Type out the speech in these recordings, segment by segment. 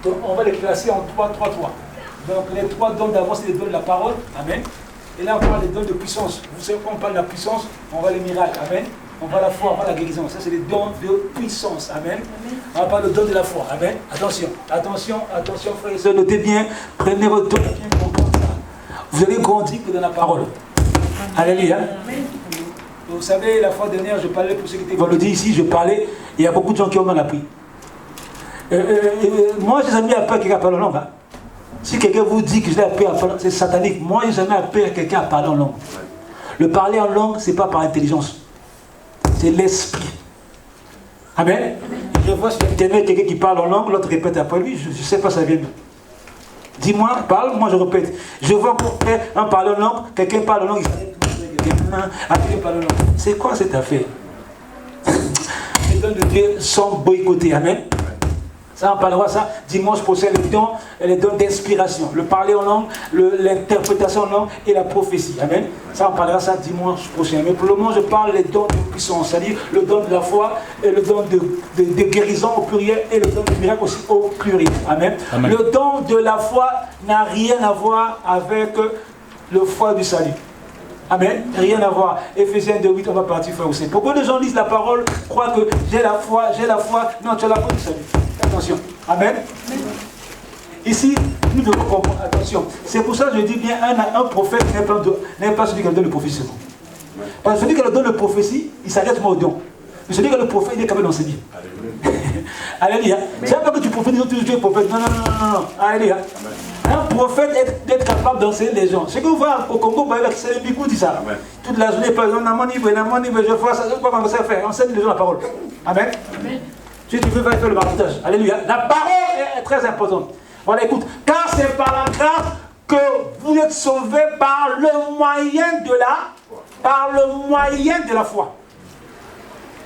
Donc on va les classer en 3. Donc les 3 dons d'avant, c'est les dons de la parole. Amen. Et là, on parle des dons de puissance. Vous savez, quand on parle de la puissance, on voit les miracles. Amen. On voit la foi, on voit la guérison. Ça, c'est les dons de puissance. Amen. On va parler de dons de la foi. Amen. Attention, frères et sœurs, notez bien. Prenez votre temps. Vous allez grandir que dans la parole. Alléluia. Vous savez, la fois dernière, je parlais pour ceux qui étaient vendredi ici, je parlais. Il y a beaucoup de gens qui ont mal appris. Moi, je n'ai jamais appris à quelqu'un à parler en langue. Hein. Si quelqu'un vous dit que je l'ai appris à parler, c'est satanique. Moi, je n'ai jamais appris à quelqu'un à parler en langue. Le parler en langue, ce n'est pas par intelligence. C'est l'esprit. Amen. Je vois sur Internet quelqu'un qui parle en langue, l'autre répète après lui, je ne sais pas ça vient d'où. Dis-moi, parle, moi je répète. Je vois pour faire un parler en langue, quelqu'un parle en langue, il parle en langue. C'est quoi cette affaire? Les dons de Dieu sont boycottés. Amen. Ça, on parlera ça dimanche prochain, les dons d'inspiration. Le parler en langue, l'interprétation en langue et la prophétie. Amen. Ça, on parlera ça dimanche prochain. Mais pour le moment, je parle des dons de puissance, c'est-à-dire le don de la foi, et le don de guérison au pluriel et le don de miracle aussi au pluriel. Amen. Amen. Le don de la foi n'a rien à voir avec le foi du salut. Amen. Rien à voir. Ephésiens 2:8, on va partir frère aussi. Pourquoi les gens lisent la parole, croient que j'ai la foi. Non, tu as la foi du salut. Attention. Amen. Ici, nous devons comprendre. Attention. C'est pour ça que je dis bien, un prophète n'est pas celui qui donne le prophétie. Parce que celui qui donne le prophétie, il s'arrête au don. Mais celui qui a le prophète, il est capable d'enseigner. Alléluia. C'est pas que tu prophètes, tu es prophète. Non. Alléluia. Un prophète est capable d'enseigner les gens. Ce que vous voyez au Congo, c'est les bigous dit ça. Amen. Toute la journée, par exemple, je fais ça, je ne sais pas comment ça fait. Enseigne les gens la parole. Amen. Amen. Si tu veux, va faire le marquage. Alléluia. La parole est très importante. Voilà, écoute. Car c'est par la grâce que vous êtes sauvés par le moyen de la foi.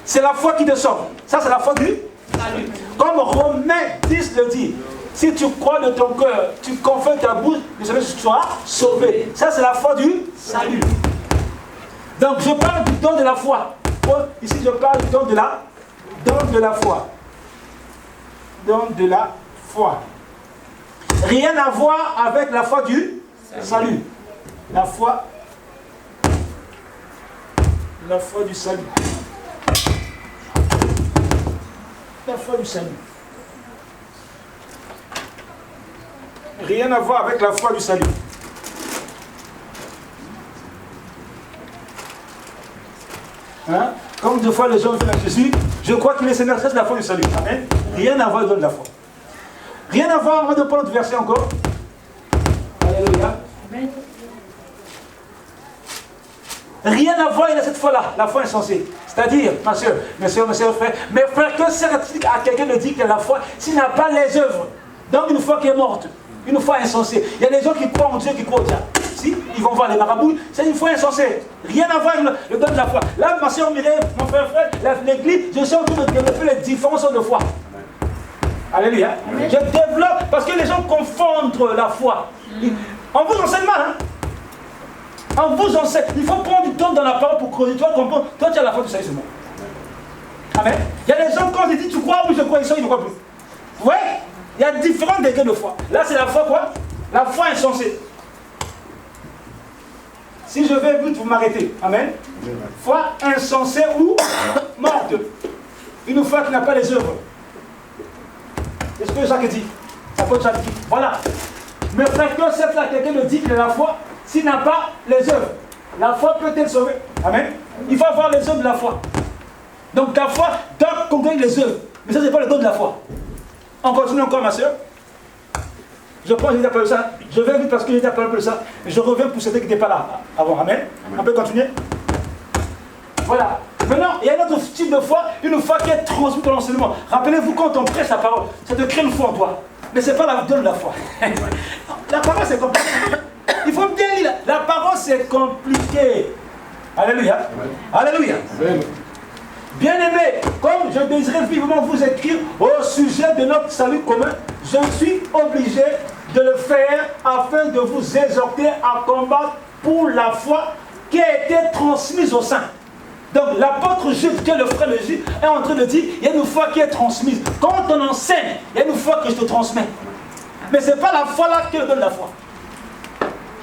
C'est la foi qui te sauve. Ça, c'est la foi du salut. Comme Romains 10 le dit. Si tu crois de ton cœur, tu confesses ta bouche, tu seras sauvé. Ça, c'est la foi du salut. Donc, je parle du don de la foi. Ici, je parle du don de la foi. Don de la foi. Rien à voir avec la foi du salut. La foi du salut. La foi du salut. Rien à voir avec la foi du salut. Hein? Comme deux fois les gens viennent à Jésus, je crois qu'il est Seigneur, c'est la foi du salut. Amen. Rien à voir avec la foi. Rien à voir, on va prendre notre verset encore. Alléluia. Amen. Rien à voir, il y a cette foi-là, la foi insensée. C'est-à-dire, ma soeur, mes soeurs, frères, mes frères, que sert-il à quelqu'un de dire que la foi, s'il n'a pas les œuvres, donc une foi qui est morte, une foi insensée. Il y a des gens qui croient en Dieu, qui croient au diable. Si, ils vont voir les marabouts, c'est une foi insensée. Rien à voir avec le don de la foi. Là, ma soeur Mireille, mon frère, l'église, je suis en train de développer les différences de foi. Alléluia. Amen. Je développe, parce que les gens confondent la foi. On vous enseigne mal, hein? On vous enseigne. Il faut prendre du temps dans la parole pour creuser. Toi, comprendre. Toi, tu as la foi du salut, c'est bon. Amen. Il y a des gens, quand ils disent tu crois, oui, je crois, ils ne croient plus. Ouais. Il y a différents degrés de foi. Là, c'est la foi quoi? La foi insensée. Si je vais vite, vous m'arrêtez. Amen. Foi insensée ou morte. Une foi qui n'a pas les œuvres. C'est ce que Jacques dit. Jacques dit. Voilà. Mais frère, que c'est là quelqu'un me dit que la foi, s'il n'a pas les œuvres, la foi peut-elle sauver? Amen. Il faut avoir les œuvres de la foi. Donc la foi doit conquérir les œuvres. Mais ça, ce n'est pas le don de la foi. On continue encore, ma soeur. Je prends, j'ai déjà parlé de ça. Je vais vite parce que j'ai déjà parlé de ça. Et je reviens pour ceux qui n'étaient pas là avant. Amen. On peut continuer? Voilà. Maintenant, il y a un autre type de foi, une foi qui est transmise dans l'enseignement. Rappelez-vous, quand on prêche la parole, c'est de créer une foi en toi. Mais ce n'est pas la donne de la foi. La parole, c'est compliqué. Il faut bien lire. La parole, c'est compliqué. Alléluia. Alléluia. Bien-aimés, comme je désirais vivement vous écrire au sujet de notre salut commun, je suis obligé de le faire afin de vous exhorter à combattre pour la foi qui a été transmise au sein. Donc l'apôtre Jude, que le frère de Jude est en train de dire, il y a une foi qui est transmise. Quand on enseigne, il y a une foi que je te transmets. Mais ce n'est pas la foi là qui donne la foi.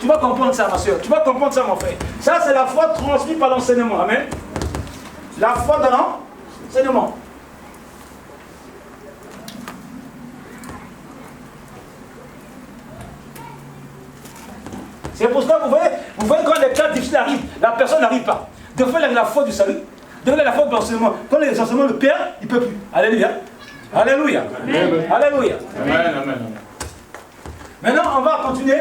Tu vas comprendre ça, ma soeur. Tu vas comprendre ça, mon frère. Ça, c'est la foi transmise par l'enseignement. Amen. La foi dans l'enseignement. C'est pour ça que vous voyez quand les cas difficiles arrivent, la personne n'arrive pas. De faire la foi du salut, de faire la foi de l'enseignement. Quand les enseignements le perdent, il ne peut plus. Alléluia. Alléluia. Amen. Alléluia. Amen. Amen. Maintenant, on va continuer.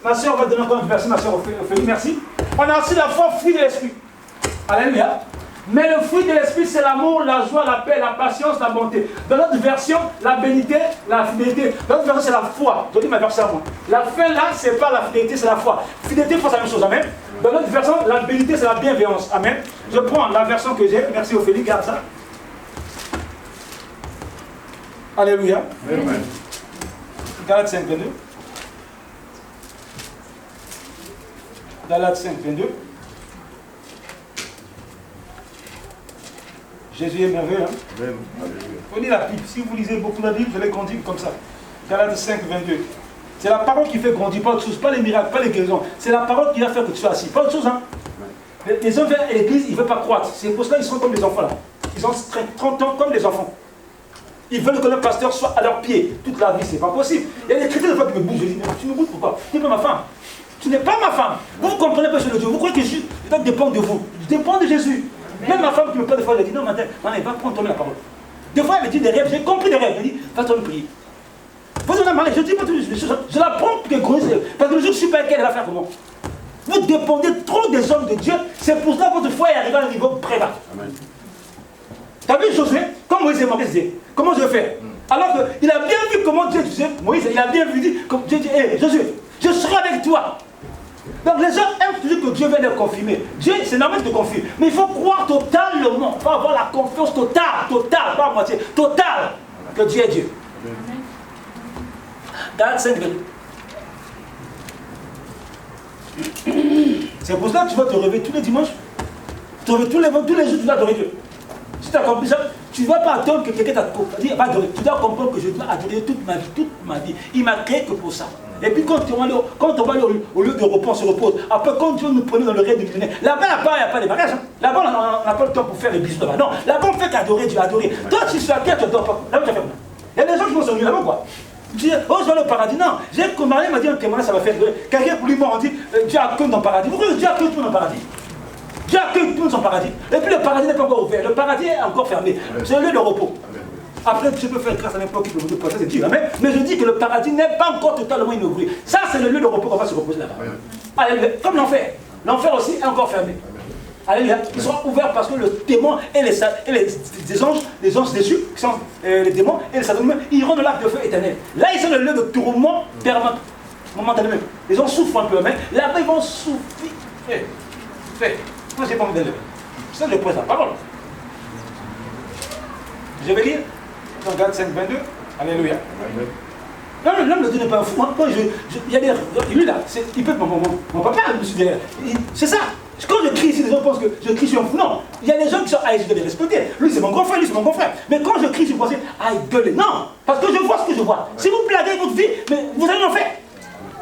Ma soeur, on va donner encore un verset, ma soeur Ophélie, merci. On a aussi la foi, fruit de l'esprit. Alléluia. Mais le fruit de l'esprit, c'est l'amour, la joie, la paix, la patience, la bonté. Dans notre version, la bénité, la fidélité. Dans notre version, c'est la foi. Je dis ma version à moi. La fin là, c'est pas la fidélité, c'est la foi. Fidélité, c'est la même chose. Amen. Dans notre version, la bénité, c'est la bienveillance. Amen. Je prends la version que j'ai. Merci Ophélie, garde ça. Alléluia. Amen. Galates 5, 22. Galates 5, 22. Jésus est merveilleux. Hein? Prenez la Bible. Si vous lisez beaucoup la Bible, vous allez grandir comme ça. Galates 5, 22. C'est la parole qui fait grandir, pas autre chose. Pas les miracles, pas les guérisons. C'est la parole qui va faire que tu sois assis. Pas autre chose. Hein? Les hommes vers l'église, ils ne veulent pas croître. C'est pour cela qu'ils sont comme les enfants là. Ils ont 30 ans comme les enfants. Ils veulent que le pasteur soit à leurs pieds. Toute la vie, c'est pas possible. Il y a des chrétiens de fois qui me bougent. Je dis, mais tu me bouges pourquoi? Tu n'es pas ma femme. Tu n'es pas ma femme. Vous ne comprenez pas ce que Dieu. Vous croyez que je dois dépendre de vous. Je dépends de Jésus. Même ma femme qui me parle des fois, elle dit non, matin, va prendre toi la parole. Des fois, elle me dit des rêves, j'ai compris des rêves. Elle dit, va-toi me prier. Vous en avez je dis pas toutes les choses, je la prends pour qu'elle grandisse. Parce que le jour où je suis pas avec elle, elle va faire comment? Vous dépendez trop des hommes de Dieu, c'est pour ça que votre foi est arrivée à un niveau très bas. Tu as vu Josué, quand Moïse est mort, il disait, comment je vais faire? Alors qu'il a bien vu comment Dieu disait, Moïse, il a bien vu, dit, comme Dieu dit, hé Josué, je serai avec toi. Donc les gens aiment toujours que Dieu vienne les confirmer. Dieu, c'est normal de te confirmer. Mais il faut croire totalement. Il faut avoir la confiance totale, pas à moitié, totale, que Dieu est Dieu. Galates 5, 22. C'est pour ça que tu vas te réveiller tous les dimanches. Tu te réveilles tous les jours, tu dois adorer Dieu. Si tu as compris ça, tu ne vas pas attendre que quelqu'un t'adorer. Va adorer. Tu dois comprendre que je dois adorer toute ma vie. Il m'a créé que pour ça. Et puis quand on va aller au lieu de repos, on se repose. Après, quand Dieu nous prenait dans le rêve du millénaire, là-bas, il n'y a pas de mariage. Hein. Là-bas, on n'a pas le temps pour faire les bisous là-bas. Non, là-bas, on fait qu'adorer Dieu, adorer. Toi, si tu es à terre, tu ne dors pas. Là-bas, tu vas faire. Il y a des gens qui vont s'ennuyer là-bas, quoi. Tu dis, oh, je vais aller au paradis. Non, j'ai que Marie m'a dit un témoignage, ça va faire. Quelqu'un pour lui m'a dit, Dieu accueille dans le paradis. Pourquoi Dieu accueille tout dans le paradis? Dieu accueille tout dans son paradis. Et puis le paradis n'est pas encore ouvert. Le paradis est encore fermé. C'est le lieu de repos. Après, tu peux faire grâce à n'importe qui peut vous passer, c'est Dieu. Mais je dis que le paradis n'est pas encore totalement inauguré. Ça, c'est le lieu de repos qu'on va se reposer là-bas. Comme l'enfer. L'enfer aussi est encore fermé. Alléluia. Ils seront ouverts parce que le démon et les anges déçus, qui sont les démons et les satans, ils iront dans l'arc de feu éternel. Là, ils sont dans le lieu de tourment permanent. Momentanément. Les gens souffrent un peu, mais là-bas, ils vont souffrir. Moi, j'ai pas envie d'aller. Ça, je pose la parole. Je vais lire. Dans Galates 5, 22. Alléluia. Non, l'homme de Dieu n'est pas un fou. Hein. Il y a des. Lui là, il peut être mon papa, je me suis dit. C'est ça. Quand je crie ici, les gens pensent que je crie sur un fou. Non. Il y a des gens qui sont. Ah, je dois les respecter. Lui, c'est mon grand frère, lui, c'est mon grand frère. Mais quand je crie, je pense, ah, gueuler. Non. Parce que je vois ce que je vois. Si vous blaguez votre vie, mais vous allez en faire.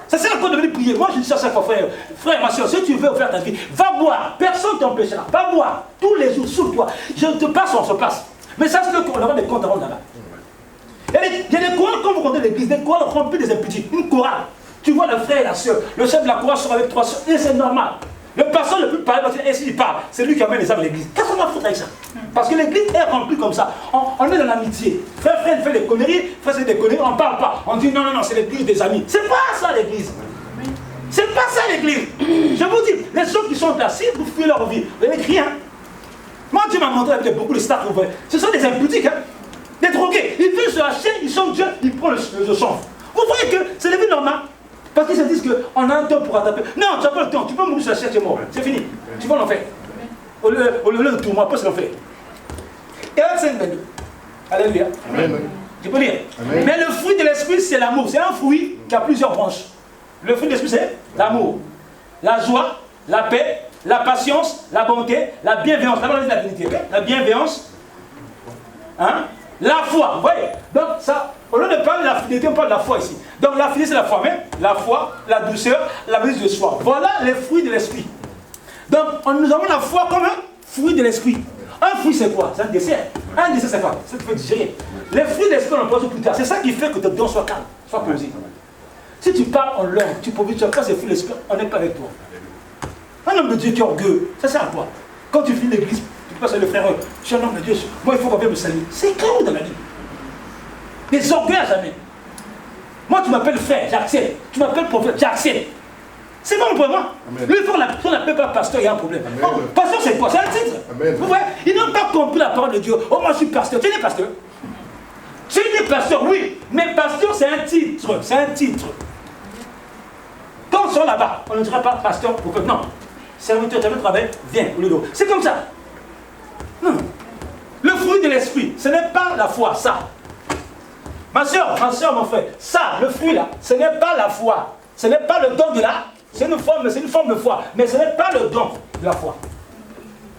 Ça sert à quoi de venir prier? Moi, je dis ça chaque fois, frère. Frère, ma soeur, si tu veux faire ta vie, va boire. Personne ne t'empêchera. Va boire. Tous les jours, sous toi. Je te passe, on se passe. Mais ça, c'est qu'on aura des comptes à rendre là-bas. Il y a des chorales, quand vous rentrez l'église, des chorales remplies des impudiques. Une chorale. Tu vois le frère et la soeur. Le chef de la chorale sera avec 3 soeurs. Et c'est normal. Le pasteur ne peut plus parler parce que s'il parle, c'est lui qui amène les âmes à l'église. Qu'est-ce qu'on va foutre avec ça? Parce que l'église est remplie comme ça. On est dans l'amitié. Frère fait des conneries, frère fait des conneries, on ne parle pas. On dit non, c'est l'église des amis. C'est pas ça l'église. C'est pas ça l'église. Je vous dis, les gens qui sont là, si vous fuyez leur vie, vous n'avez rien. Moi, Dieu m'a montré avec beaucoup de stars. Ce sont des impudiques, hein? Des drogués. Ils veulent se hacher, ils sont Dieu, ils prennent le sang. Vous voyez que c'est la vie normale. Parce qu'ils se disent qu'on a un temps pour attraper. Non, tu n'as pas le temps, tu peux mourir sur la chaise, tu es mort. C'est fini. Tu vas l'enfer. Au lieu de tout, moi, pas c'est l'enfer. Et là, c'est une belle. Alléluia. Amen. Tu peux lire. Amen. Mais le fruit de l'esprit, c'est l'amour. C'est un fruit qui a plusieurs branches. Le fruit de l'esprit, c'est l'amour, la joie, la paix, la patience, la bonté, la bienveillance. D'abord, la dignité. La bienveillance, hein? La foi, vous voyez. Donc ça, au lieu de parler de la fidélité, on parle de la foi ici. Donc la fidélité, c'est la foi même. La foi, la douceur, la maîtrise de soi. Voilà les fruits de l'esprit. Donc nous avons la foi comme un fruit de l'esprit. Un fruit, c'est quoi? C'est un dessert. Un dessert, c'est quoi? C'est ce qui fait digérer. Les fruits de l'esprit, on en parle plus tard. C'est ça qui fait que tes dons soient calmes, soient posés. Si tu parles en langue, tu profites, tu as pas ces fruits de l'esprit, on n'est pas avec toi. Un homme de Dieu qui est orgueilleux, ça sert à quoi? Quand tu finis l'église, tu passes le frère, je suis un homme de Dieu, moi il faut qu'on vienne me saluer. C'est clair dans la vie. Les orgueils à jamais. Moi tu m'appelles frère, j'accepte. Tu m'appelles prophète, j'accepte. C'est bon pour moi. Lui, il faut qu'on l'appelle pas pasteur, il y a un problème. Bon, pasteur, c'est quoi? C'est un titre. Amen. Vous voyez, ils n'ont pas compris la parole de Dieu. Oh, moi je suis pasteur. Tu es pasteur? Tu es pasteur, oui. Mais pasteur, c'est un titre. C'est un titre. Quand on sort là-bas, on ne dira pas pasteur, prophète. Non. Serviteur, tu as le travail, viens. C'est comme ça. Non. Le fruit de l'esprit, ce n'est pas la foi, ça. Ma soeur, mon frère, ça, le fruit là, ce n'est pas la foi. Ce n'est pas le don de la. C'est une forme de foi. Mais ce n'est pas le don de la foi.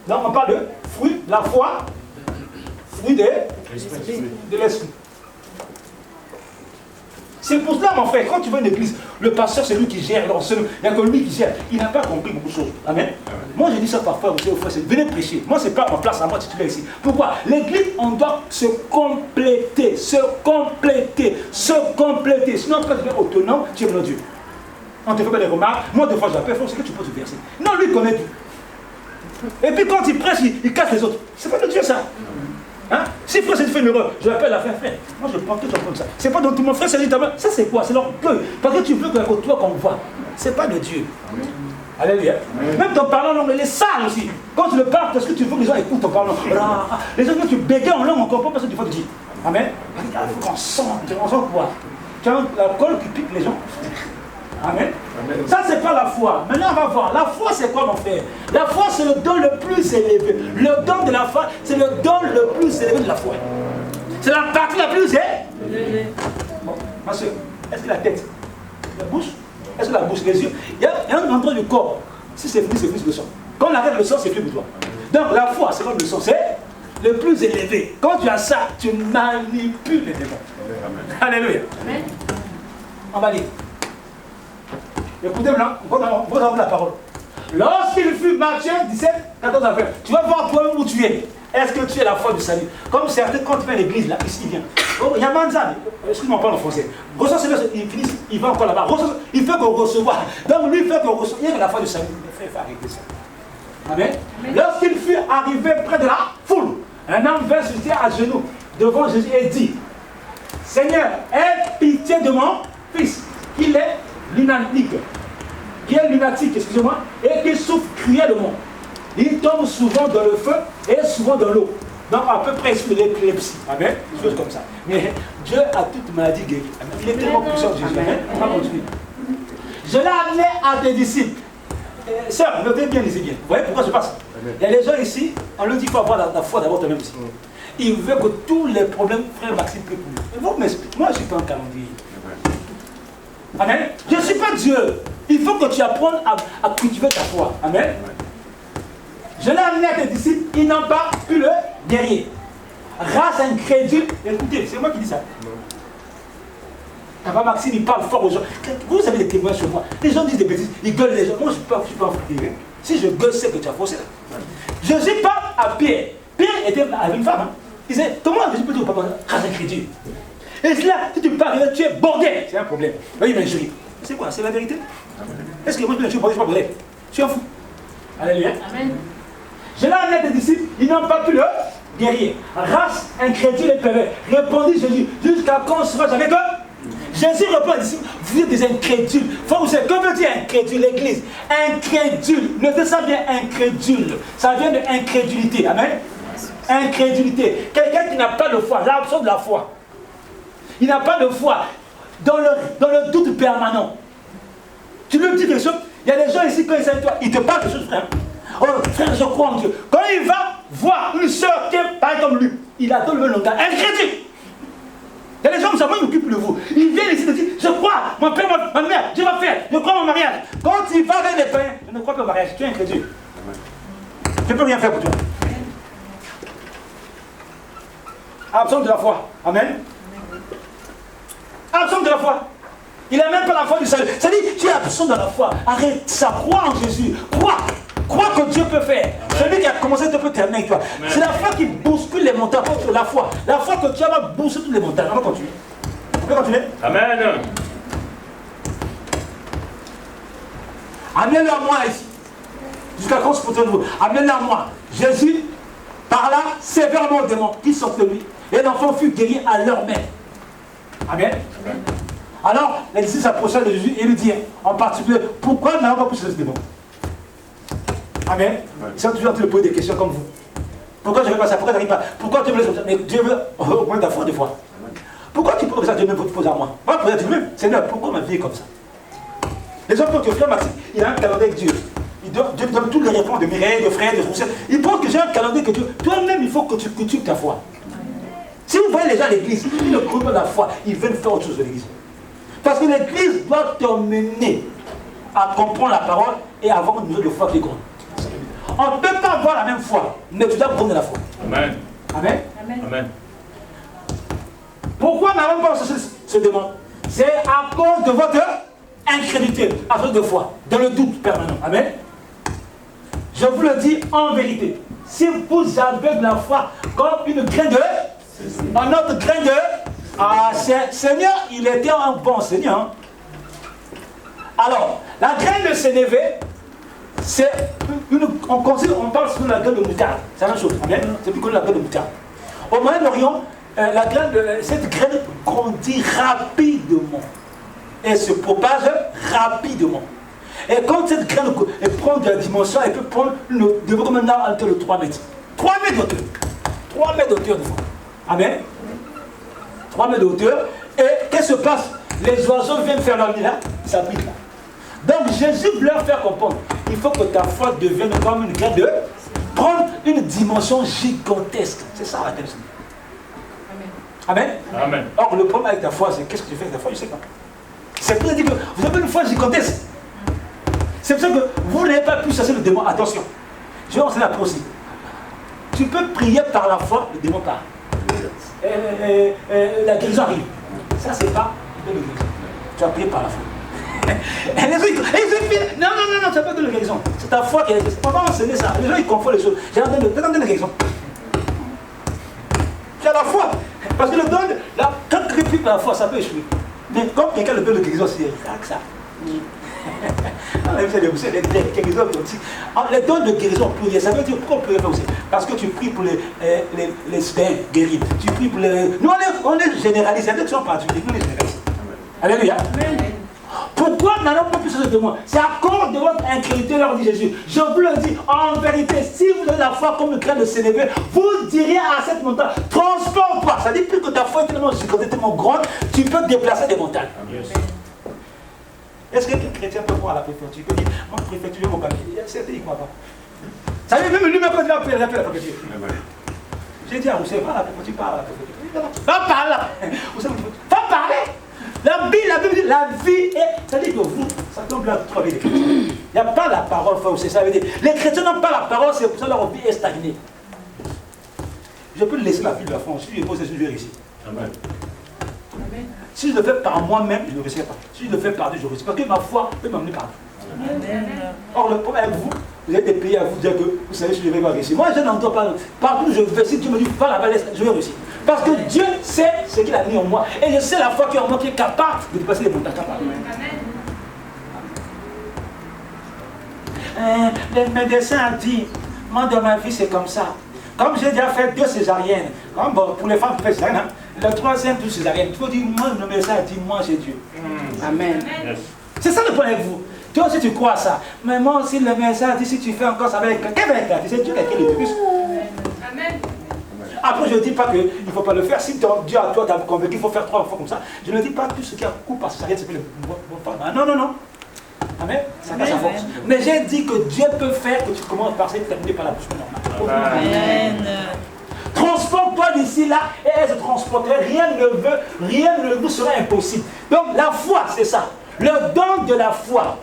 Donc on parle de fruit, la foi, fruit de l'esprit. C'est pour cela, mon frère, quand tu vas à une église, le pasteur, c'est lui qui gère, il n'y a que lui qui gère. Il n'a pas compris beaucoup de choses. Amen. Moi, je dis ça parfois aussi aux frères, venez prêcher. Moi, ce n'est pas ma place à moi titulaire ici. Pourquoi? L'église, on doit se compléter. Sinon, quand tu es autonome, tu es mon Dieu. On ne te fait pas des remarques. Moi, des fois, j'appelle, c'est que tu peux te verser. Non, lui, il connaît tout. Et puis, quand il prêche, il casse les autres. C'est pas de Dieu, ça. Hein? Si frère, c'est fait une erreur, je l'appelle la frère. Moi, je pense que tu apprends ça. C'est pas dans tout mon frère, c'est dit, ça, c'est quoi? C'est l'orgueil. Parce que tu veux que toi qu'on voit. C'est pas de Dieu. Amen. Alléluia. Amen. Même ton parlant en langue, il est sale aussi. Quand tu le parles, parce que tu veux que les gens écoutent ton parlant. Les gens, quand tu bégayes en langue, on comprend pas ce que tu veux te dire. Amen. Il faut qu'on sente quoi? Tu as la colle qui pique les gens. Amen. Amen. Ça, c'est pas la foi. Maintenant, on va voir. La foi, c'est quoi, mon frère? La foi, c'est le don le plus élevé. Le don de la foi, c'est le don le plus élevé de la foi. C'est la partie la plus élevée. Bon, ma soeur, est-ce que la tête, la bouche, est-ce que la bouche, les yeux, il y a un endroit du corps. Si c'est plus le sang. Quand on arrête le sang, c'est plus pour toi. Donc, la foi, c'est comme le sang, c'est le plus élevé. Quand tu as ça, tu manipules les démons. Amen. Alléluia. Amen. On va lire. Écoutez-moi, on va avoir la parole. Lorsqu'il fut Matthieu 17, 14 à 20, tu vas voir toi-même où tu es. Est-ce que tu es la foi du salut? Comme certains, quand tu viens à l'église, là, ici, il vient. Oh, il y a Manzan, excuse-moi, on parle en français. Il finit, il va encore là-bas. Il fait qu'on recevoir. Donc lui, il fait qu'on reçoit. Il y a la foi du salut. Il faut arrêter ça. Amen. Lorsqu'il fut arrivé près de la foule, un homme vint se tenir à genoux devant Jésus et dit: Seigneur, aie pitié de mon fils, qu'il est lunatique, excusez-moi, et qui souffre cruellement. Il tombe souvent dans le feu et souvent dans l'eau. Donc à peu près sur l'épilepsie. Amen. Des choses comme ça. Mais Dieu a toute maladie guérie. Il est tellement puissant, Jésus. Amen. On va continuer. Je l'ai amené à tes disciples. Sœur, notez bien, lisez bien. Vous voyez pourquoi je passe? Il y a des gens ici, on leur dit qu'il faut avoir la foi d'abord toi-même ici. Il veut que tous les problèmes, frère Maxime, prient pour lui. Vous m'expliquez. Moi, je ne suis pas un calendrier. Amen. Je ne suis pas Dieu. Il faut que tu apprennes à cultiver ta foi. Amen. Je l'ai amené à tes disciples, ils n'ont pas pu le guérir. Race incrédule. Écoutez, c'est moi qui dis ça. Papa Maxime, il parle fort aux gens. Vous avez des témoins sur moi. Les gens disent des bêtises, ils gueulent les gens. Moi, je ne suis pas fatigué. Si je gueule, c'est que tu as faussé. Jésus parle à Pierre. Pierre était avec une femme. Hein. Il disait, comment Jésus peut dire au papa, race incrédule? Et là, si tu parles, tu es bordé. C'est un problème. Oui, mais je dis, c'est quoi? C'est la vérité? Est-ce que moi, je suis bordé, je ne suis pas bordé? Je suis un fou. Alléluia. Amen. Je l'ai amené à tes disciples, ils n'ont pas pu le guérir. Race incrédule et pervers. Répondit Jésus, jusqu'à quand seras-je avec eux? Jésus répond aux disciples, vous êtes des incrédules. Faut vous savez, que veut dire incrédule, l'église? Incrédule. Notez ça bien, incrédule. Ça vient de incrédulité. Amen. Incrédulité. Quelqu'un qui n'a pas de foi, l'absence de la foi. Il n'a pas de foi dans le doute permanent. Tu lui dis quelque chose, il y a des gens ici, quand ils savent toi, ils te parlent de choses, frère. Oh, frère, je crois en Dieu. Quand il va voir une soeur qui est pareille comme lui, il adore le langage incrédule. Il y a des gens comme ça, moi, ils m'occupent de vous. Ils viennent ici et disent, je crois, mon père, ma mère, Dieu va faire, je crois au mariage. Quand il va avec les païens, je ne crois pas au mariage, tu es incrédule. Je ne peux rien faire pour toi. absent de la foi. Amen. Absent de la foi. Il n'a même pas la foi du salut. C'est-à-dire, tu es absent de la foi. Arrête ça. Crois en Jésus. Crois. Crois que Dieu peut faire. Celui qui a commencé te peut terminer avec toi. C'est la foi qui bouscule les montagnes. La foi. La foi que tu as va bousculer toutes les montagnes. On va continuer. On peut continuer? Amen. Amenez-le à moi ici. Jusqu'à quand se peut de vous. Amenez-le à moi. Jésus parla sévèrement aux démons qui sortent de lui. Et l'enfant fut guéri à leur main. Amen. Amen. Alors, les disciples s'approchèrent de Jésus et lui dirent, en particulier, pourquoi n'avons pas pu chasser ce démon? Amen. Ils sont toujours en train de poser des questions comme vous. Pourquoi je ne fais pas ça? Pourquoi tu n'arrives pas? Pourquoi tu me laisses comme ça? Mais Dieu veut augmenter ta foi des fois. Pourquoi tu poses ça? Dieu même te pose à moi. Moi, je pose à Dieu-même. Seigneur, pourquoi ma vie est comme ça? Les hommes, quand tu frère Maxime, il a un calendrier avec Dieu. Dieu donne toutes les réponses de Mireille, de frères, de Roussel. Il pense que j'ai un calendrier que Dieu. Toi-même, il faut que tu cultives ta foi. Si vous voyez les gens à l'église, ils ne croient pas la foi, ils veulent faire autre chose de l'église. Parce que l'église doit t'emmener à comprendre la parole et à avoir une mesure de foi qui est grande. On ne peut pas avoir la même foi, mais tu dois prendre la foi. Amen. Amen. Amen. Pourquoi n'avons pas ce démon? C'est à cause de votre incrédulité, à cause de foi, dans le doute permanent. Amen. Je vous le dis en vérité. Si vous avez de la foi comme une graine de... Un autre grain de... Ah, Seigneur, il était un bon Seigneur. Alors, la graine de sénévé, c'est une... On parle souvent de la graine de moutarde. C'est la même chose. Amen. C'est plus connu la graine de moutarde. Au Moyen-Orient, cette graine grandit rapidement. Et se propage rapidement. Et quand cette graine prend de la dimension, elle peut prendre de comme un arbre à hauteur de 3 mètres. 3 mètres d'hauteur. 3 mètres d'hauteur de fois. Amen. 3 mètres de hauteur. Et qu'est-ce qui se passe? Les oiseaux viennent faire leur nid là, ils s'abritent là. Donc Jésus veut leur faire comprendre. Il faut que ta foi devienne comme une graine de... Prendre une dimension gigantesque. C'est ça la graine. Amen. Amen. Or, le problème avec ta foi, c'est qu'est-ce que tu fais avec ta foi? Je ne sais pas. C'est pour dire que vous avez une foi gigantesque. C'est pour ça que vous n'avez pas pu chasser le démon. Attention. Je vais enseigner après aussi. Tu peux prier par la foi, le démon part. La guérison arrive. Ça, c'est pas de la guérison. Tu as prié par la foi. Non, tu n'as pas de la guérison. C'est ta foi qui est. On va enseigner ça. Les gens, ils confondent les choses. J'ai entendu la guérison. Tu as la foi. Parce que le don, quand tu pries par la foi, ça peut échouer. Mais quand quelqu'un le donne de guérison, c'est rien que ça. Les dons de guérison pluriel, ça veut dire pourquoi on peut faire aussi? Parce que tu pries pour les sphères guéris. Tu pries pour les. Nous on est généralisés, avec qui sont particuliers, nous on est généralisés. Alléluia. Pourquoi n'allons pas plus ce témoin? C'est à cause de votre incrédulité, leur dit Jésus. Je vous le dis en vérité, si vous avez la foi comme une graine de sénévé, vous diriez à cette montagne, transporte-toi. Ça dit plus que ta foi est tellement gigantesque, tellement grande, tu peux déplacer des montagnes. Est-ce qu'un chrétien peut voir à la préfecture? Il peut dire, moi préfecture, je vais mon papier. C'est il ne croit pas. Ça veut dire, même lui-même quand il appelle la préfecture. J'ai dit à Roussel, va à la préfecture, parle à la préfecture. Va par là. Va parler. La Bible dit, la vie est. Ça dit que vous, ça tombe là, trois avec les chrétiens. Il n'y a pas la parole, frère, c'est ça veut dire. Les chrétiens n'ont pas la parole, c'est pour ça que leur vie est stagnée. Je peux laisser la vie de la France. Si je pose je vais réussir. Amen. Si je le fais par moi-même, je ne réussirai pas. Si je le fais par Dieu, je réussis. Parce que ma foi peut m'amener par Dieu. Or, le problème avec vous, vous êtes des pays à vous dire que vous savez si je vais pas réussir. Moi, je n'entends pas. Partout où je vais, si Dieu me dit, va là-bas, je vais réussir. Parce que Dieu sait ce qu'il a mis en moi. Et je sais la foi qui est en moi qui est capable de dépasser les montagnes. Les médecins ont dit, moi dans ma vie c'est comme ça. Comme j'ai déjà fait 2 césariennes, comme bon, pour les femmes qui font césarienne, hein, le 3e, 2 césariennes, il faut dire, moi le médecin a dit, moi j'ai Dieu. Amen. Yes. C'est ça le problème avec vous. Toi aussi tu crois à ça. Mais moi aussi le médecin a dit, si tu fais encore ça avec quelqu'un, c'est Dieu qui a le plus. Amen. Après, je ne dis pas qu'il ne faut pas le faire. Si Dieu à toi t'a convaincu qu'il faut faire 3 fois comme ça, je ne dis pas que tout ce qui a coup par césarienne, c'est le bon femme. Non, non, non. Amen. Ça a sa force. Mais j'ai dit que Dieu peut faire que tu commences par cette terminer par la bouche normale. Amen. Transporte-toi d'ici là et elle se transporterait. Rien ne vous serait impossible. Donc la foi, c'est ça. Le don de la foi,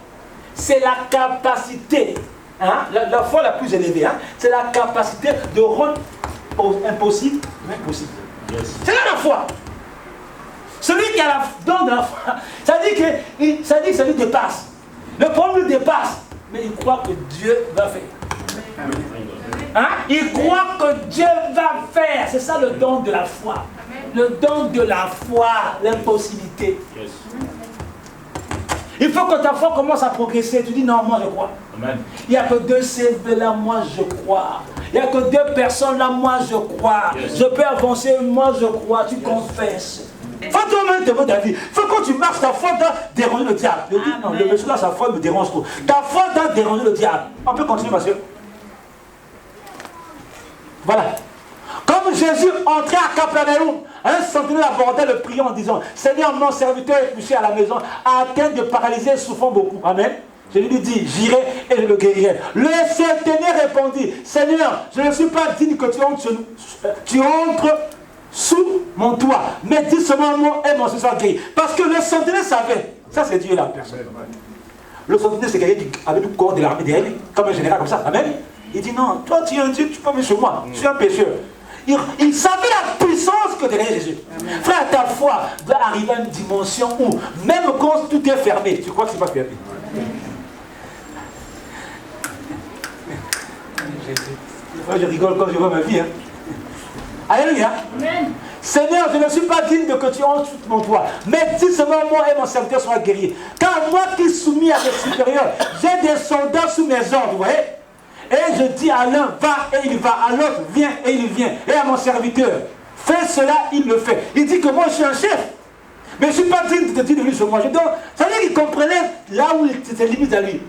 c'est la capacité. Hein, la foi la plus élevée, hein, c'est la capacité de rendre impossible, impossible. C'est là la foi. Celui qui a la don de la foi, ça dit que ça lui dépasse. Le problème lui dépasse, mais il croit que Dieu va faire. Hein? Il croit que Dieu va faire. C'est ça le don de la foi. Le don de la foi, l'impossibilité. Il faut que ta foi commence à progresser. Tu dis non, moi je crois. Amen. Il n'y a que 2 CV là, moi je crois. Il n'y a que 2 personnes là, moi je crois. Je peux avancer, moi je crois. Tu confesses. Faut toi-même te ta vie. Faut que tu marches, ta foi doit déranger le diable. Je dis non, le monsieur là, sa foi me dérange trop. Ta foi doit déranger le diable. On peut continuer, monsieur. Voilà. Comme Jésus entrait à Capernaum, un centenaire abordait le priant en disant, Seigneur, mon serviteur est couché à la maison, atteint de paralysie, souffrant beaucoup. Amen. Jésus lui dit, j'irai et je le guérirai. Le centenaire répondit, Seigneur, je ne suis pas digne que tu entres sous mon toit, mais dis seulement un mot et mon se soit guéri. Parce que le centenaire savait, ça c'est Dieu la personne. Le centenaire c'est quelqu'un qui avait du corps de l'armée derrière lui, comme un général comme ça. Amen. Il dit non, toi tu es un Dieu, tu peux venir chez moi, je suis un pécheur. Il savait la puissance que derrière Jésus. Amen. Frère, ta foi doit arriver à une dimension où, même quand tout est fermé, tu crois que c'est pas fermé. Je rigole quand je vois ma vie. Hein. Alléluia. Amen. Seigneur, je ne suis pas digne de que tu entres sous mon toit, mais dis seulement moi et mon serviteur soient guéris. Car moi qui suis soumis à mes supérieurs, j'ai des soldats sous mes ordres, vous voyez. Et je dis à l'un, va et il va, à l'autre, viens et il vient. Et à mon serviteur, fais cela, il le fait. Il dit que moi je suis un chef, mais je ne suis pas digne de te dire de venir sur moi. Ça veut dire qu'il comprenait là où c'était limite à lui.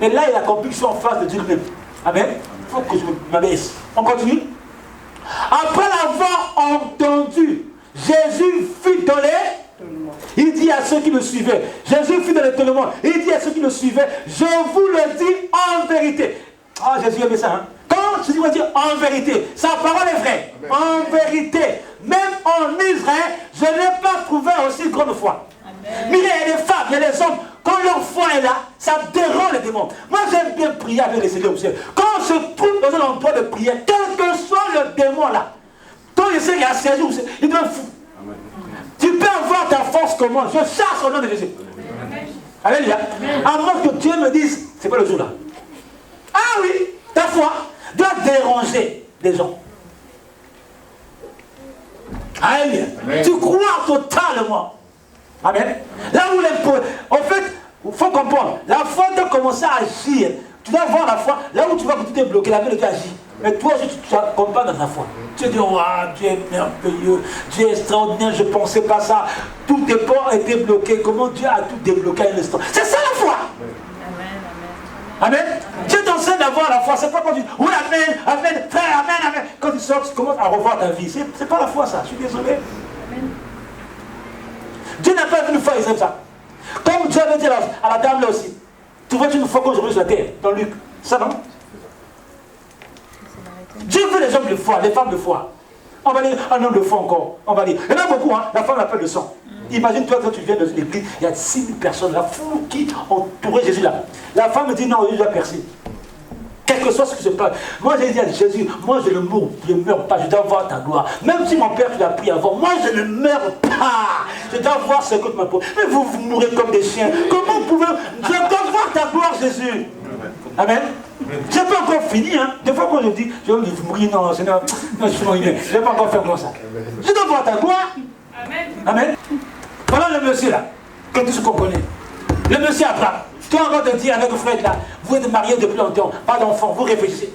Mais là, il a compris que je suis en face de Dieu lui-même. Amen. Il faut que je m'abaisse. On continue. Après l'avoir entendu, Jésus fut dans les... Il dit à ceux qui le suivaient, Jésus fut dans l'étonnement. Il dit à ceux qui le suivaient, je vous le dis en vérité. Ah, Jésus aimait ça. Hein? Quand Jésus va dire en vérité, sa parole est vraie. Amen. En vérité, même en Israël, je n'ai pas trouvé aussi grande foi. Amen. Mais il y a des femmes, il y a des hommes, quand leur foi est là, ça dérange les démons. Moi, j'aime bien prier avec les seigneurs au ciel. Quand je trouve dans un endroit de prière, quel que soit le démon là, quand je sais qu'il y a saisi, il devient fou. Amen. Tu peux avoir ta force comment? Je chasse au nom de Jésus. Alléluia. À moins que Dieu me dise, c'est pas le jour là. Ah oui, ta foi doit déranger les gens. Alléluia. Tu crois totalement. Amen. Là où en fait, il faut comprendre, la foi doit commencer à agir. Tu dois voir la foi, là où tu vois que tout est bloqué, la vie agit. Mais toi, tu accompagnes dans ta foi. Tu dis, oh, Dieu est merveilleux, Dieu est extraordinaire, je ne pensais pas ça. Tout tes ports étaient bloqués. Comment Dieu a tout débloqué à un instant? C'est ça la foi. Amen. Amen. Dieu t'enseigne d'avoir la foi. C'est pas quand tu dis, oui, amen, amen, frère, amen, amen. Quand tu sors, tu commences à revoir ta vie. C'est pas la foi, ça. Je suis désolé. Amen. Dieu n'a pas vu une fois, il aime ça. Comme Dieu avait dit à la dame là aussi. Tu vois une fois qu'aujourd'hui sur la terre, dans Luc. Ça non? Dieu veut les hommes de foi, les femmes de foi. On va dire un homme de foi encore. On va dire. Il y en a beaucoup, hein. La femme n'a pas de sang. Imagine-toi quand tu viens dans une église, il y a 6000 personnes là, fous, qui entouraient Jésus là. La femme me dit non, Jésus a percé. Quel que soit ce qui se passe. Moi j'ai dit à Jésus, moi je ne meurs pas, je dois voir ta gloire. Même si mon père tu l'as pris avant, moi je ne meurs pas. Je dois voir ce que tu m'as posé. Mais vous mourrez comme des chiens. Comment vous pouvez... Je dois voir ta gloire, Jésus. Amen. Je n'ai pas encore fini, hein. Des fois quand je dis, je vais mourir, non, Seigneur, non, je suis mort, je ne vais pas encore faire comme ça. Je dois voir ta gloire. Amen. Amen. Voilà le monsieur là, que tout ce qu'on connaît. Le monsieur Abraham. Tu es en train de dire avec Fred là, vous êtes mariés depuis longtemps, pas d'enfant, vous réfléchissez.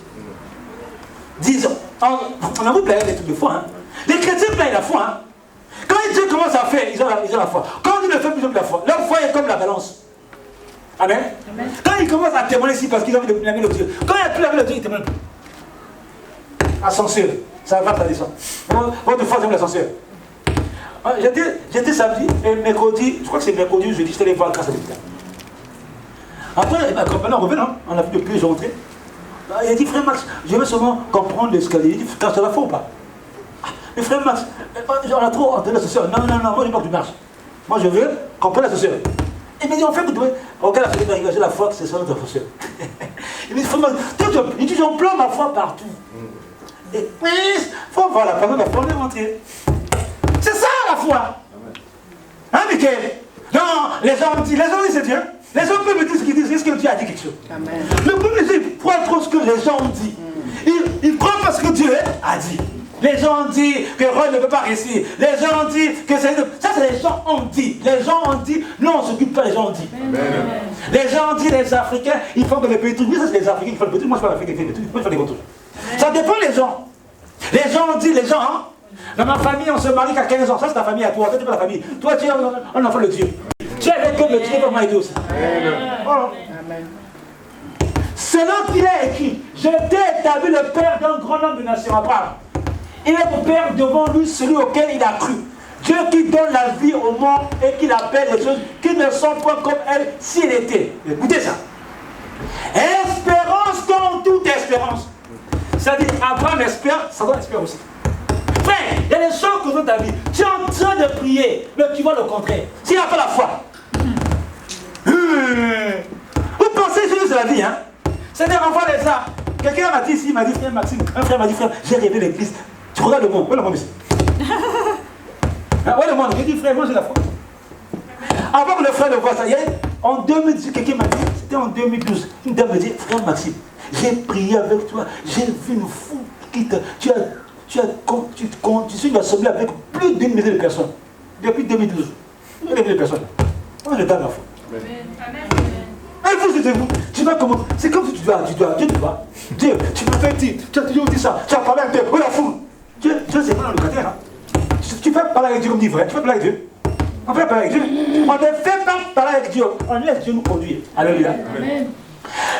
10 ans. On a vous plaît des trucs de foi. Hein. Les chrétiens plaignent la foi. Hein. Quand Dieu commence à faire, ils ont la foi. Quand on dit le fait, ils ont la foi. Leur foi est comme la balance. Amen. Amen. Quand ils commencent à témoigner ici parce qu'ils ont envie de laver le Dieu. Quand il n'y a plus laver le Dieu, ils témoignent. Ascenseur, ça va, ça descend. Votre foi, c'est l'ascenseur. J'étais samedi et mercredi, je crois que c'est mercredi, jeudi, j'étais allé voir le grâce à l'hôpital. Après, ma compagne en revenant, on a vu depuis que j'ai rentré. Il a dit, frère Max, je veux seulement comprendre l'escalier. Il dit, frère, ça va fort ou pas? Mais frère Max, on a trop entendu l'ascenseur. Non, moi je veux pas que tu marches. Moi je veux comprendre l'ascenseur. Il m'a dit, en fait, regarde la fenêtre, j'ai la foi que c'est ça notre ascenseur. Il m'a dit, frère Max, il dit, j'emploie ma foi partout. Et il faut voir la personne, la foi, on est rentré. foi. Hein, Michael? Non, les hommes disent c'est Dieu. Les hommes peuvent me dire ce qu'ils disent, est-ce que Dieu a dit quelque chose? Amen. Le peuple dit, il croit trop ce que les gens ont dit. Il croit pas ce que Dieu a dit. Les gens ont dit que Rome ne peut pas réussir. Les gens ont dit que c'est... Ça, c'est les gens ont dit. Les gens ont dit, non, on ne s'occupe pas, les gens ont dit. Amen. Les gens ont dit, les Africains, ils font que les petits trucs. Oui, ça, c'est les Africains qui font les petits trucs. Moi, je ne fais pas l'Afrique qui fait des trucs. Moi, je fais des gros trucs. Ça dépend des gens. Les gens ont dit, les gens, hein, dans ma famille, on se marie qu'à 15 ans. Ça, c'est ta famille à toi. Toi, tu n'es pas la famille. Toi, tu es un enfant de Dieu. Tu es avec eux, mais tu n'es pas marié aussi. Amen. Amen. Selon qu'il est écrit, je t'ai établi le père d'un grand nombre de nations. Abraham. Il est le père devant lui, celui auquel il a cru. Dieu qui donne la vie au monde et qui appelle les choses qui ne sont pas comme elles s'il était. Écoutez ça. Espérance comme toute espérance. C'est-à-dire, Abraham espère, Satan espère aussi. Frère, il y a des choses que dans ta vie, tu es en train de prier, mais tu vois le contraire. S'il n'a pas la foi. Vous pensez que c'est la vie, hein? C'est-à-dire, on voit les arts. Quelqu'un m'a dit ici, il m'a dit, frère Maxime, un frère m'a dit, frère, j'ai rêvé l'église. Tu regardes le monde, où est le monde ici? Où est le monde? J'ai dit, frère, moi j'ai la foi. Avant que le frère le voie ça, en 2010, quelqu'un m'a dit, c'était en 2012, une dame me dit, frère Maxime, j'ai prié avec toi, j'ai vu une foule qui te... Tu suis une assemblée avec plus d'1 million de personnes. Depuis 2012. 1 million de personnes. Moi, je donne la foi. Et vous, tu vas comment? C'est comme si tu dois, Dieu, tu m'as fait dire, tu as toujours dit ça, tu as parlé avec Dieu, où est la foule? Dieu, c'est pas dans le locataire. Hein. Tu peux parler avec Dieu comme dit vrai, tu peux parler avec Dieu. On peut parler avec Dieu. On ne fait pas parler avec Dieu, on laisse Dieu nous conduire. Alléluia. Amen.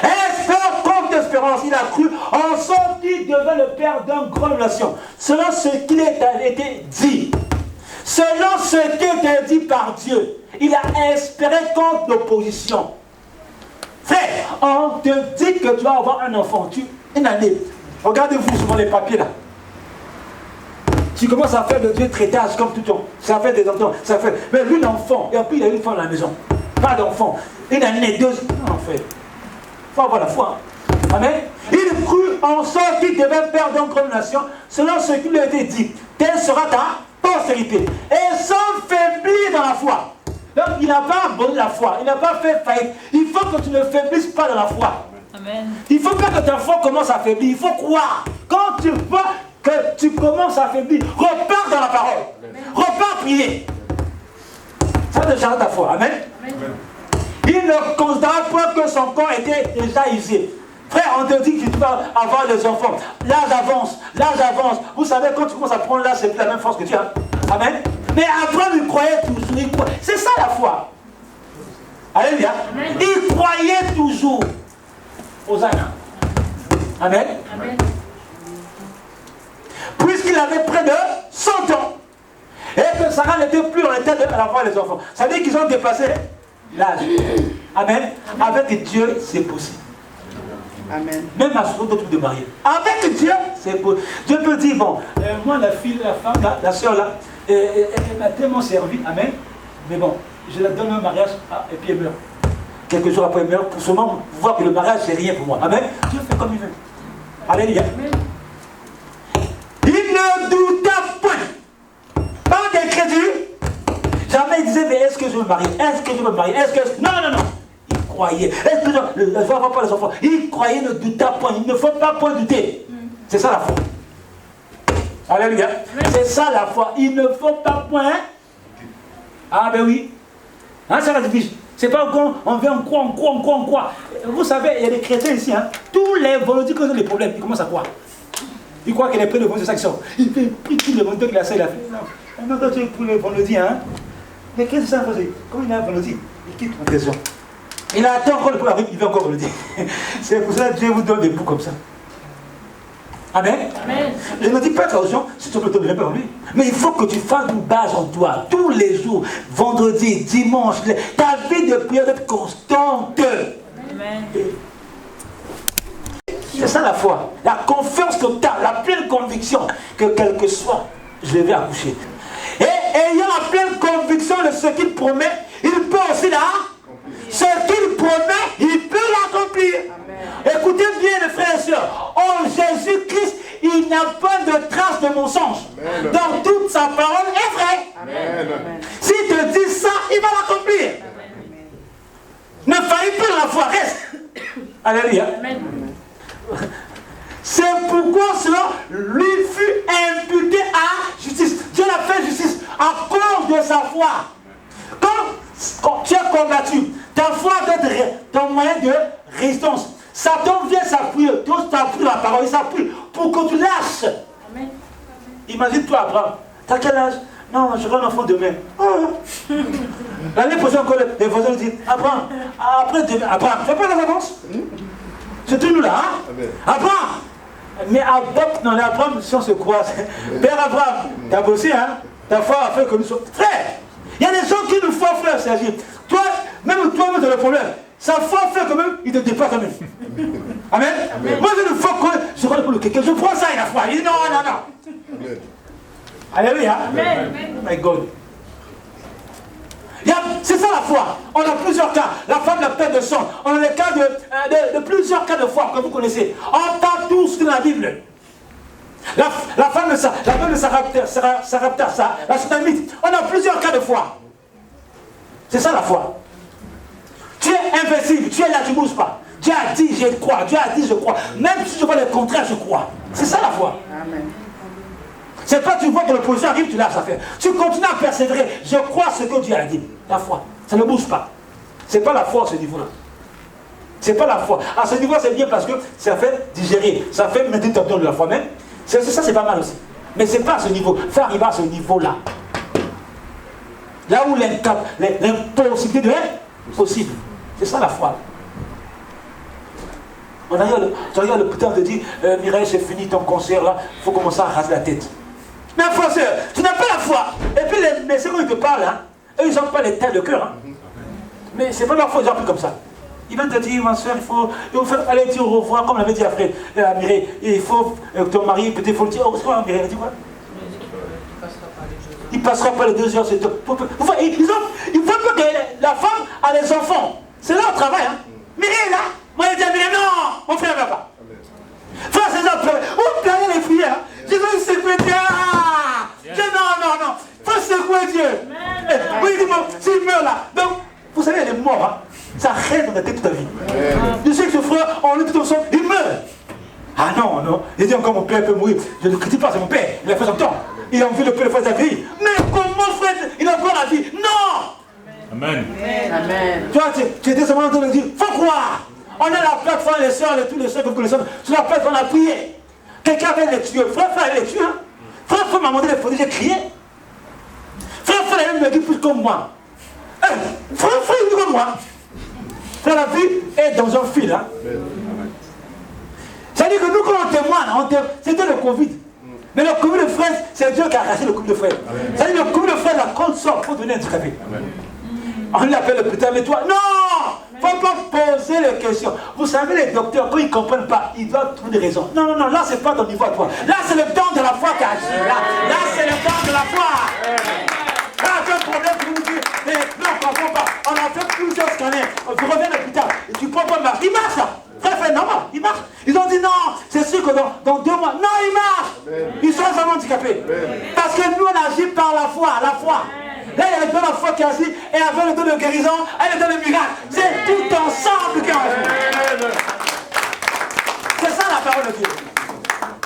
Espère comme d'espérance, il a cru en sorte qu'il devint le père d'une grande nation. Selon ce qu'il a été dit. Selon ce qui était dit par Dieu. Il a espéré contre l'opposition. Frère, on te dit que tu vas avoir un enfant. Une année. Regardez-vous sur les papiers là. Tu commences à faire de Dieu traitage comme tout le temps. Ça fait des enfants. Ça fait. Mais lui, l'enfant, et puis il a une femme à la maison. Pas d'enfant. Une année, 2 ans. Non, en fait. Il faut avoir la foi. Amen. Il crut en sorte qu'il devait père d'une grande nation, selon ce qui lui a été dit. Telle sera ta postérité. Et sans faiblir dans la foi. Donc il n'a pas abandonné la foi. Il n'a pas fait faillite. Il faut que tu ne faiblisses pas dans la foi. Amen. Il ne faut pas que ta foi commence à faiblir. Il faut croire. Quand tu vois que tu commences à faiblir, repars dans la parole. Amen. Repars prier. Ça te charge ta foi. Amen. Amen. Il ne considéra pas que son corps était déjà usé. Frère, on te dit que tu vas avoir des enfants. L'âge avance, l'âge avance. Vous savez, quand tu commences à prendre l'âge, c'est plus la même force que tu as. Amen. Mais Abraham, il croyait toujours. C'est ça la foi. Alléluia. Il croyait toujours. Hosanna. Amen. Amen. Puisqu'il avait près de 100 ans. Et que Sarah n'était plus dans l'état d'avoir les enfants. Ça veut dire qu'ils ont dépassé l'âge. Amen. Avec Dieu, c'est possible. Amen. Même à ce d'autres de marier. Avec Dieu, c'est possible. Dieu peut dire, bon, moi, la fille, la femme, la soeur, là, elle m'a tellement servi. Amen. Mais bon, je la donne un mariage, et puis elle meurt. Quelques jours après, elle meurt, pour seulement voir que le mariage, c'est rien pour moi. Amen. Dieu fait comme il veut. Alléluia. Amen. Il ne douta point. Pas d'incrédule. Jamais il disait, mais est-ce que je veux me marier? Est-ce que je veux me marier? Est-ce que... Non, non, non. Il croyait. Est-ce que je ne vais avoir pas les enfants? Il croyait, ne douta point. Il ne faut pas point douter. C'est ça la foi. Alléluia. C'est ça la foi. Il ne faut pas point. Ah ben oui. Hein, c'est la difficile. C'est pas quand on vient, on croit. Vous savez, il y a des chrétiens ici. Hein. Tous les volontaires qui ont des problèmes, ils commencent à croire. Ils croient qu'il est près de volonté, c'est ça qu'ils sont. Il fait pris tous les volontaires qu'il a fait. Il a fait. Non, quand tu es pour les volontaires, hein. Mais qu'est-ce que ça faisait? Comme il a un volontaire, il quitte la prison. Il attend encore le pour arrive, il va encore volontaire. C'est pour ça que Dieu vous donne des bouts comme ça. Amen. Amen. Je ne dis pas aux gens, si tu peux te donner pas en lui. Mais il faut que tu fasses une base en toi, tous les jours, vendredi, dimanche, ta vie de prière doit être constante. Amen. C'est ça la foi, la confiance totale, la pleine conviction que quel que soit, je vais accoucher. Et ayant la pleine conviction de ce qu'il promet, il peut aussi là, ce qu'il promet, il peut l'accomplir. Écoutez bien les frères et sœurs, en Jésus-Christ, il n'y a pas de trace de mensonge. Dans toute sa parole est vraie. Amen. pas dans la foi, reste. Alléluia. Amen. C'est pourquoi cela lui fut imputé à justice. Dieu l'a fait justice à cause de sa foi. Quand tu es combattu, ta foi doit être ton moyen de résistance. Satan vient s'appuyer, toi t'appuies la parole, il s'appuie pour que tu lâches. Amen. Imagine-toi, Abraham, t'as quel âge? Non, je serai un enfant demain. Oh. L'année prochaine, encore les voisins disent, Abraham, après demain, Abraham, tu fais pas les avances? C'est tout nous là, hein? Abraham! Mais Abraham, si on se croise, Père Abraham, t'as bossé, hein? Ta foi a fait que nous sommes frères. Il y a des gens qui nous font frère, Sergi. Toi, même toi-même, t'as le problème. Sa foi fait quand même, il te dépasse quand même. Amen. Amen. Moi, je ne faut que je rentre pour le quelqu'un. Je prends ça et la foi. Il dit non, non, non. Amen. Alléluia. Amen. My God. C'est ça la foi. On a plusieurs cas. La femme la perte de sang. On a les cas de plusieurs cas de foi que vous connaissez. On parle tous dans la Bible. La femme de Sarepta, la Sunamite. On a plusieurs cas de foi. C'est ça la foi. Tu es invincible, tu es là, tu ne bouges pas. Dieu a dit, je crois. Dieu a dit, je crois. Même si je vois le contraire, je crois. C'est ça la foi. Amen. C'est pas tu vois que l'opposition arrive, tu lâches l'affaire. Tu continues à persévérer. Je crois ce que Dieu a dit. La foi. Ça ne bouge pas. C'est pas la foi à ce niveau-là. C'est pas la foi. À ce niveau, c'est bien parce que ça fait digérer. Ça fait mettre ton de la foi même. Ça, c'est pas mal aussi. Mais c'est pas à ce niveau. Faire arriver à ce niveau-là. Là où l'impossibilité de être possible. C'est ça la foi. Tu regardes le putain te dit, Mireille, c'est fini ton concert là, il faut commencer à raser la tête. Mais frère, tu n'as pas la foi. Et puis les messieurs quand ils te parlent, hein, eux ils n'ont pas les têtes de cœur. Hein. Mais c'est pas leur foi, ils ont appris comme ça. Ils vont te dire, ma soeur, il faut faire, aller dire au revoir, comme l'avait dit à frère, Mireille, il faut, ton mari, peut-être il faut le dire, oh, c'est quoi Mireille, elle dit quoi? Il passera pas les 2 heures, c'est tout. Il faut pas que la femme a les enfants. C'est leur travail, hein. Mireille là, moi je dis à Mireille, non, mon frère ne va pas. Frère, c'est ça, on plairait les prières. Je veux secouer Dieu. Non. Faut secouer Dieu. Oui, il dit, bon, s'il meurt là. Donc, vous savez, elle est morte, hein. Ça reste dans ta tête toute ta vie. Je sais que ce frère, on est tout ensemble, il meurt. Ah non. Il dit encore, mon père peut mourir. Je ne critique pas, c'est mon père. Il a fait son temps. Il a envie de faire sa vie. Mais comment frère, il a encore la vie? Non. Amen. Tu vois, tu étais seulement en train de dire, faut croire. On a la plateforme, les soeurs, tous les soeurs que vous connaissez, sur la plateforme, on a prié. Quelqu'un avait les tuer. Frère, les tuer. Hein? Frère, m'a demandé les photos, j'ai crié. Frère, il me dit plus comme moi. Frère, il dit comme moi. Frère, la vie est dans un fil. Hein? C'est-à-dire que nous, quand on témoigne, c'était le Covid. Mais le Covid de frère, c'est Dieu qui a arraché le Covid de frère. C'est-à-dire que le Covid de frère, la compte sort pour donner un handicapé. On l'appelle le putain, mais toi, non! Il ne faut pas poser les questions. Vous savez, les docteurs, quand ils ne comprennent pas, ils doivent trouver des raisons. Non, là, ce n'est pas ton niveau à toi. Là, c'est le temps de la foi qui agit. Là, c'est le temps de la foi. Là, tu as un problème, vous vous dites, mais non, on ne comprend pas. On a fait plusieurs scanners. Tu reviens à l'hôpital et tu ne prends pas marche. Il marche, là. Frère, normal, il marche. Ils ont dit non, c'est sûr que dans 2 mois, non, il marche. Ils sont vraiment handicapés. Parce que nous, on agit par la foi, Là, il y a le don de la foi qui agit, et avec le don de guérison, et le don de miracle. C'est tout ensemble qui agit. C'est ça la parole de Dieu.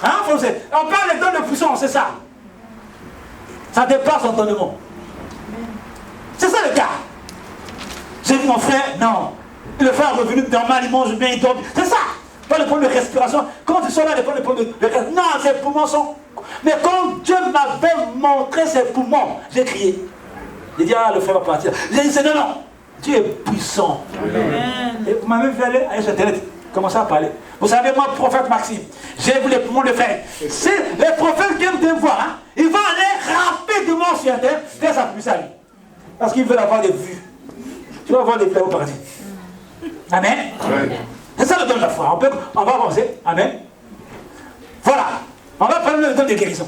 Hein, français? On parle de don de puissance, c'est ça. Ça dépasse l'entendement. C'est ça le cas. J'ai vu mon frère, non. Le frère est revenu normal, il mange bien, il dort. C'est ça. Pas le problème de respiration. Quand ils sont là, les problèmes de respiration. Non, ses poumons sont. Mais quand Dieu m'avait montré ses poumons, j'ai crié. J'ai dit, le frère va partir. J'ai dit, non. Dieu est puissant. Amen. Et vous m'avez vu aller sur Internet, commencer à parler. Vous savez, moi, prophète Maxime, j'ai vu les poumons de frère. C'est les prophètes qui aiment te voir. Hein, ils vont aller rapidement sur Internet faire sa puissance. Parce qu'ils veulent avoir des vues. Tu vas avoir des vues au paradis. Amen. C'est ça le don de la foi. On va avancer. Amen. Voilà. On va prendre le don de guérison.